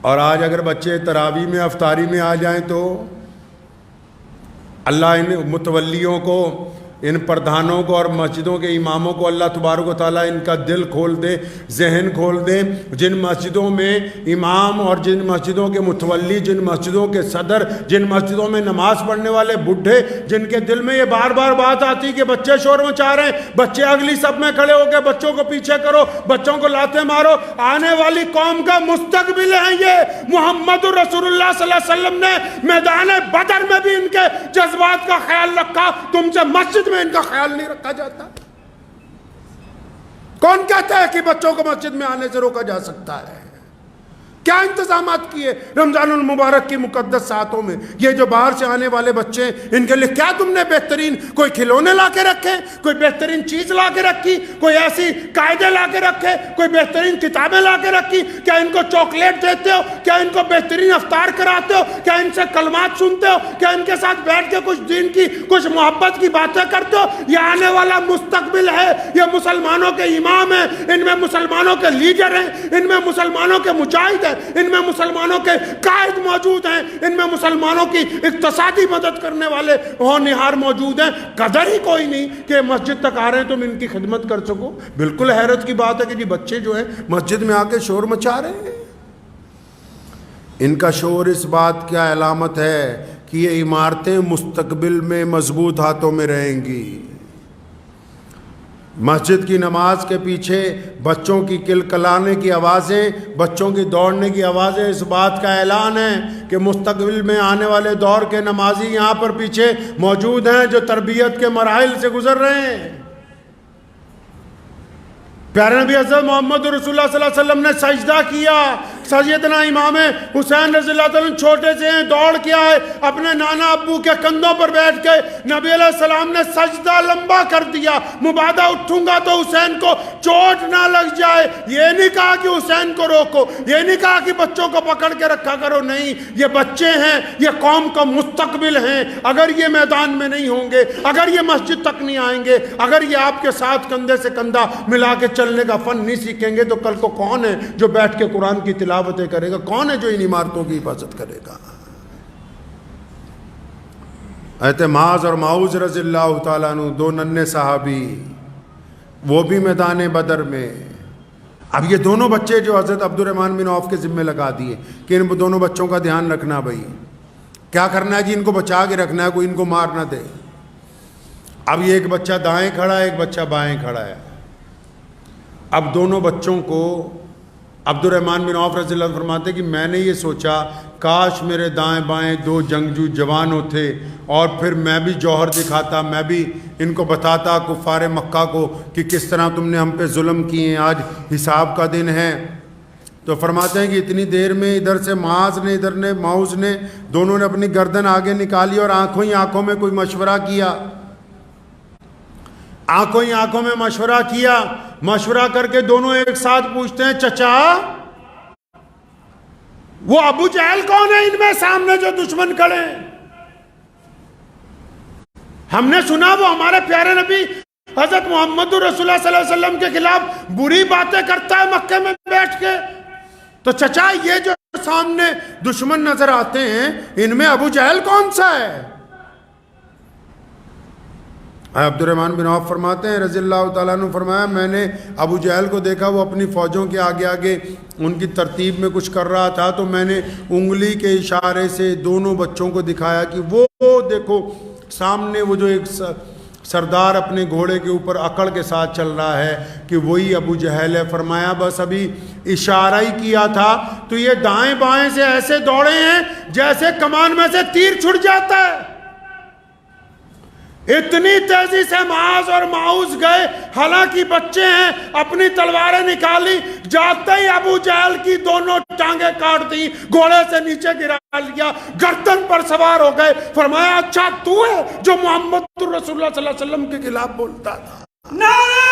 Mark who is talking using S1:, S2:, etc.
S1: اور آج اگر بچے تراویح میں افطاری میں آ جائیں تو اللہ ان متولیوں کو، ان پردھانوں کو اور مسجدوں کے اماموں کو اللہ تبارک و تعالیٰ ان کا دل کھول دے، ذہن کھول دے۔ جن مسجدوں میں امام اور جن مسجدوں کے متولی، جن مسجدوں کے صدر، جن مسجدوں میں نماز پڑھنے والے بڈھے، جن کے دل میں یہ بار بار بات آتی کہ بچے شور مچا رہے ہیں، بچے اگلی صف میں کھڑے ہو کے بچوں کو پیچھے کرو، بچوں کو لاتے مارو، آنے والی قوم کا مستقبل ہے یہ۔ محمد رسول اللہ صلی اللہ علیہ وسلم نے میدان بدر میں بھی ان کے جذبات کا خیال رکھا، تم سے مسجد میں ان کا خیال نہیں رکھا جاتا۔ کون کہتا ہے کہ بچوں کو مسجد میں آنے سے روکا جا سکتا ہے؟ کیا انتظامات کیے رمضان المبارک کی مقدس ساعتوں میں؟ یہ جو باہر سے آنے والے بچے ہیں، ان کے لیے کیا تم نے بہترین کوئی کھلونے لا کے رکھے، کوئی بہترین چیز لا کے رکھی، کوئی ایسی قاعدے لا کے رکھے، کوئی بہترین کتابیں لا کے رکھی؟ کیا ان کو چاکلیٹ دیتے ہو؟ کیا ان کو بہترین افطار کراتے ہو؟ کیا ان سے کلمات سنتے ہو؟ کیا ان کے ساتھ بیٹھ کے کچھ دین کی، کچھ محبت کی باتیں کرتے ہو؟ یہ آنے والا مستقبل ہے، یہ مسلمانوں کے امام ہیں، ان میں مسلمانوں کے لیڈر ہیں، ان میں مسلمانوں کے مجاہد ہیں، ان میں مسلمانوں کے قائد موجود ہیں، ان میں مسلمانوں کی اقتصادی مدد کرنے والے ہونہار موجود ہیں۔ قدر ہی کوئی نہیں کہ مسجد تک آ رہے ہیں تم ان کی خدمت کر سکو۔ بالکل حیرت کی بات ہے کہ جی بچے جو ہیں مسجد میں آ کے شور مچا رہے ہیں۔ ان کا شور اس بات کی علامت ہے کہ یہ عمارتیں مستقبل میں مضبوط ہاتھوں میں رہیں گی۔ مسجد کی نماز کے پیچھے بچوں کی کلکلانے کی آوازیں، بچوں کی دوڑنے کی آوازیں اس بات کا اعلان ہے کہ مستقبل میں آنے والے دور کے نمازی یہاں پر پیچھے موجود ہیں جو تربیت کے مراحل سے گزر رہے ہیں۔ پیارے نبی حضرت محمد رسول اللہ صلی اللہ علیہ وسلم نے سجدہ کیا۔ سیدنا امام حسین رضی اللہ عنہ چھوٹے سے ہیں، دوڑ کے آئے، اپنے نانا ابو کے کندھوں پر بیٹھ کے نبی علیہ السلام نے سجدہ لمبا کر دیا۔ مبادا اٹھوں گا تو حسین کو چوٹ نہ لگ جائے، یہ نہیں کہا کہ حسین کو روکو، یہ نہیں کہا کہ بچوں کو پکڑ کے رکھا کرو، نہیں، یہ بچے ہیں، یہ قوم کا مستقبل ہیں۔ اگر یہ میدان میں نہیں ہوں گے، اگر یہ مسجد تک نہیں آئیں گے، اگر یہ آپ کے ساتھ کندھے سے کندھا ملا کے چلنے کا فن نہیں سیکھیں گے، تو کل کو کون ہے جو بیٹھ کے قرآن کی تلاوتیں کرے گا؟ کون ہے جو ان عمارتوں کی حفاظت کرے گا؟ حضرت معاذ اور معوذ رضی اللہ تعالیٰ عنہ، دو ننھے صحابی، وہ بھی میدان بدر میں۔ اب یہ دونوں بچے جو حضرت عبد الرحمن بن عوف کے ذمہ لگا دیے کہ ان دونوں بچوں کا دھیان رکھنا، بھائی کیا کرنا ہے جی؟ ان کو بچا کے رکھنا ہے، کوئی ان کو مار نہ دے۔ اب یہ ایک بچہ دائیں کھڑا ہے، ایک بچہ بائیں کھڑا ہے۔ اب دونوں بچوں کو عبد الرحمن بن عوف رضی اللہ عنہ فرماتے ہیں کہ میں نے یہ سوچا کاش میرے دائیں بائیں دو جنگجو جوان ہوتے اور پھر میں بھی جوہر دکھاتا، میں بھی ان کو بتاتا کفار مکہ کو کہ کس طرح تم نے ہم پہ ظلم کیے ہیں، آج حساب کا دن ہے۔ تو فرماتے ہیں کہ اتنی دیر میں ادھر سے معوذ نے دونوں نے اپنی گردن آگے نکالی اور آنکھوں ہی آنکھوں میں کوئی مشورہ کیا، آنکھوں ہی آنکھوں میں مشورہ کیا۔ مشورہ کر کے دونوں ایک ساتھ پوچھتے ہیں چچا وہ ابو جہل کون ہے ان میں سامنے جو دشمن کھڑے ہیں؟ ہم نے سنا وہ ہمارے پیارے نبی حضرت محمد رسول اللہ صلی اللہ علیہ وسلم کے خلاف بری باتیں کرتا ہے مکے میں بیٹھ کے، تو چچا یہ جو سامنے دشمن نظر آتے ہیں ان میں ابو جہل کون سا ہے؟ عبد الرحمن بن عوف فرماتے ہیں رضی اللہ تعالیٰ عنہ، فرمایا میں نے ابو جہل کو دیکھا وہ اپنی فوجوں کے آگے آگے ان کی ترتیب میں کچھ کر رہا تھا، تو میں نے انگلی کے اشارے سے دونوں بچوں کو دکھایا کہ وہ دیکھو سامنے وہ جو ایک سردار اپنے گھوڑے کے اوپر اکڑ کے ساتھ چل رہا ہے کہ وہی ابو جہل ہے۔ فرمایا بس ابھی اشارہ ہی کیا تھا تو یہ دائیں بائیں سے ایسے دوڑے ہیں جیسے کمان میں سے تیر چھٹ جاتا ہے۔ اتنی تیزی سے معاذ اور معوذ گئے، حالانکہ بچے ہیں، اپنی تلواریں نکالی، جاتے ہی ابو جہل کی دونوں ٹانگیں کاٹ دی، گھوڑے سے نیچے گرا لیا، گردن پر سوار ہو گئے۔ فرمایا اچھا تو ہے جو محمد رسول اللہ صلی اللہ علیہ وسلم کے خلاف بولتا تھا؟ نعرہ